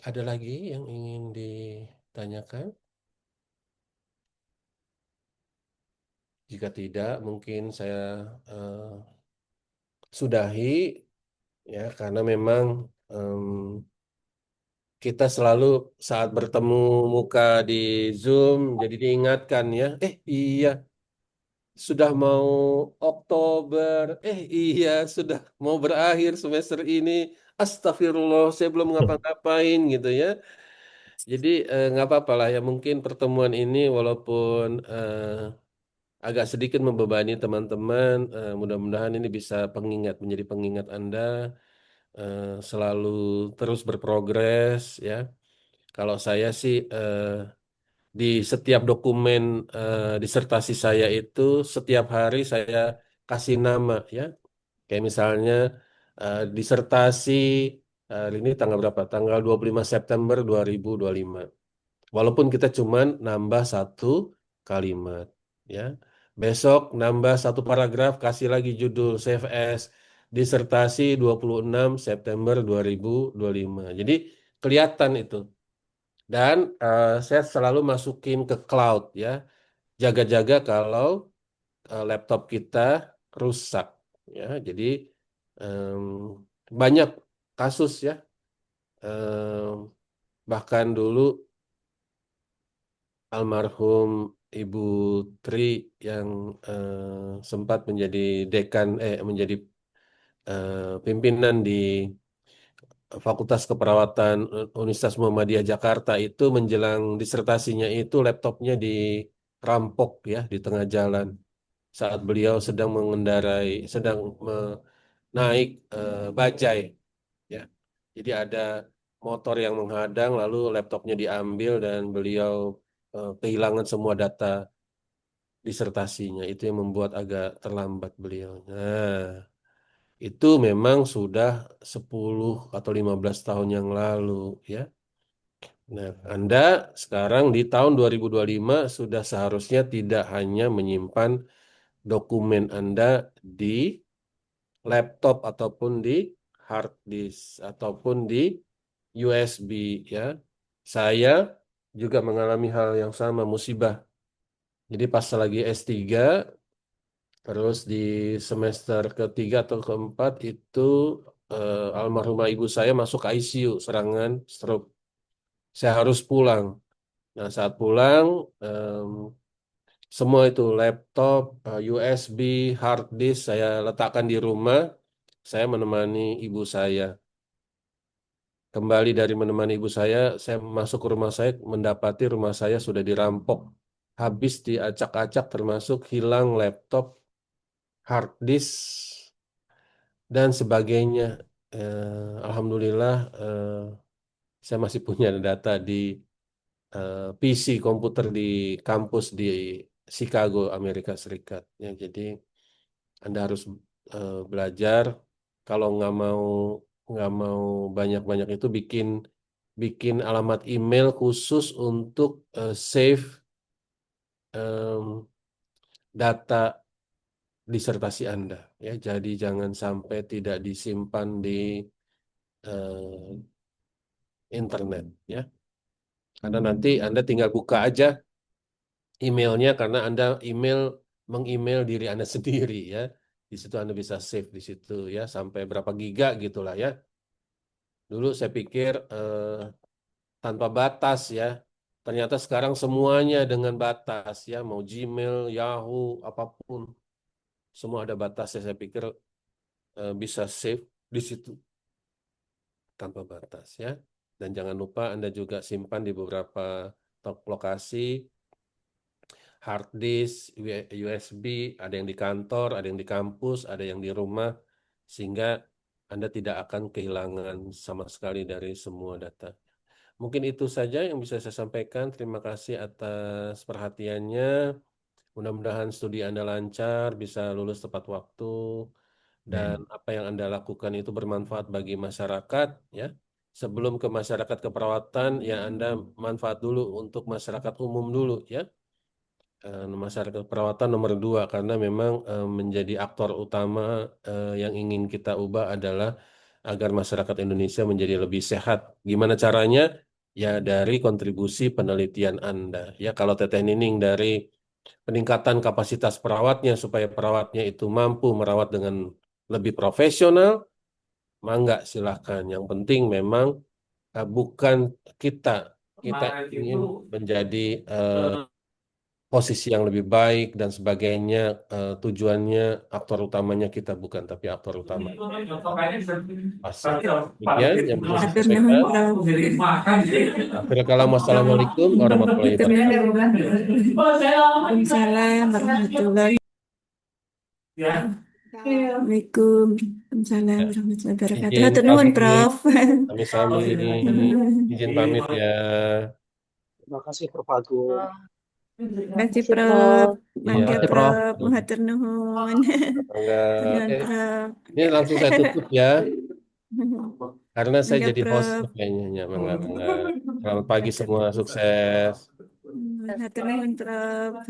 Ada lagi yang ingin ditanyakan? Jika tidak, mungkin saya eh, sudahi ya karena memang em, kita selalu saat bertemu muka di Zoom jadi diingatkan ya, iya sudah mau Oktober, iya sudah mau berakhir semester ini, astagfirullah saya belum ngapa-ngapain gitu ya. Jadi nggak apa-apa lah ya mungkin pertemuan ini walaupun agak sedikit membebani teman-teman, mudah-mudahan ini bisa menjadi pengingat Anda selalu terus berprogres ya. Kalau saya sih di setiap dokumen disertasi saya itu setiap hari saya kasih nama ya. Kayak misalnya disertasi ini tanggal berapa? Tanggal 25 September 2025. Walaupun kita cuman nambah satu kalimat. ya. Besok nambah satu paragraf, kasih lagi judul Save as disertasi 26 September 2025. Jadi kelihatan itu. Dan saya selalu masukin ke cloud ya. Jaga-jaga kalau laptop kita rusak ya. Jadi em, banyak kasus ya. Bahkan dulu almarhum Ibu Tri yang sempat menjadi menjadi pimpinan di Fakultas Keperawatan Universitas Muhammadiyah Jakarta itu menjelang disertasinya itu laptopnya dirampok ya di tengah jalan saat beliau sedang naik bajai ya. Jadi ada motor yang menghadang lalu laptopnya diambil dan beliau kehilangan semua data disertasinya. Itu yang membuat agak terlambat beliau. Nah, itu memang sudah 10 atau 15 tahun yang lalu ya. Nah, Anda sekarang di tahun 2025 sudah seharusnya tidak hanya menyimpan dokumen Anda di laptop ataupun di hard disk ataupun di USB ya. Saya juga mengalami hal yang sama, musibah. Jadi pas lagi S3, terus di semester ketiga atau keempat itu almarhumah ibu saya masuk ICU serangan stroke. Saya harus pulang. Nah, saat pulang, semua itu laptop, USB, hard disk saya letakkan di rumah. Saya menemani ibu saya. Kembali dari menemani ibu saya masuk ke rumah saya, mendapati rumah saya sudah dirampok. Habis diacak-acak termasuk hilang laptop, hard disk, dan sebagainya. Alhamdulillah, saya masih punya data di PC komputer di kampus di Chicago, Amerika Serikat. Ya, jadi Anda harus belajar. Kalau nggak mau banyak-banyak itu bikin alamat email khusus untuk save em, data disertasi Anda. Ya, jadi jangan sampai tidak disimpan di internet. Ya, karena nanti Anda tinggal buka aja emailnya karena Anda mengemail diri Anda sendiri ya. Di situ Anda bisa save di situ ya sampai berapa giga gitulah ya. Dulu saya pikir tanpa batas ya. Ternyata sekarang semuanya dengan batas ya, mau Gmail, Yahoo, apapun semua ada batasnya. Saya pikir bisa save di situ tanpa batas ya. Dan jangan lupa Anda juga simpan di beberapa lokasi hard disk, USB, ada yang di kantor, ada yang di kampus, ada yang di rumah, sehingga Anda tidak akan kehilangan sama sekali dari semua data. Mungkin itu saja yang bisa saya sampaikan. Terima kasih atas perhatiannya. Mudah-mudahan studi Anda lancar, bisa lulus tepat waktu, dan apa yang Anda lakukan itu bermanfaat bagi masyarakat, ya. Sebelum ke masyarakat keperawatan, ya Anda manfaat dulu untuk masyarakat umum dulu, ya. Masyarakat perawatan nomor 2 karena memang menjadi aktor utama yang ingin kita ubah adalah agar masyarakat Indonesia menjadi lebih sehat. Gimana caranya? Ya dari kontribusi penelitian Anda. Ya kalau Teteh Nining dari peningkatan kapasitas perawatnya supaya perawatnya itu mampu merawat dengan lebih profesional, mangga silahkan. Yang penting memang bukan kita kita ingin menjadi posisi yang lebih baik dan sebagainya. Tujuannya aktor utamanya kita bukan, tapi aktor utama pasien. Demikian yang bisa saya Atur nuhun, sampaikan. Prof. Akhirnya kalam, wassalamualaikum warahmatullahi wabarakatuh. Waalaikumsalam warahmatullahi Waalaikumsalam Ya, warahmatullahi wabarakatuh. izin Atur nuhun, pamit, Prof. sami-sami. Izin pamit ya. Terima kasih Prof. Agung. Terima kasih, Kasih, Prof. Prof. Mangga, Iya. Prof. Mahatur nuhun. Enggak. Nuhun, Prof. Ini langsung saya tutup ya, karena saya Mangga, jadi host Prof. kayaknya. Ya, enggak. Selamat pagi semua, sukses. Mahatur nuhun, Prof.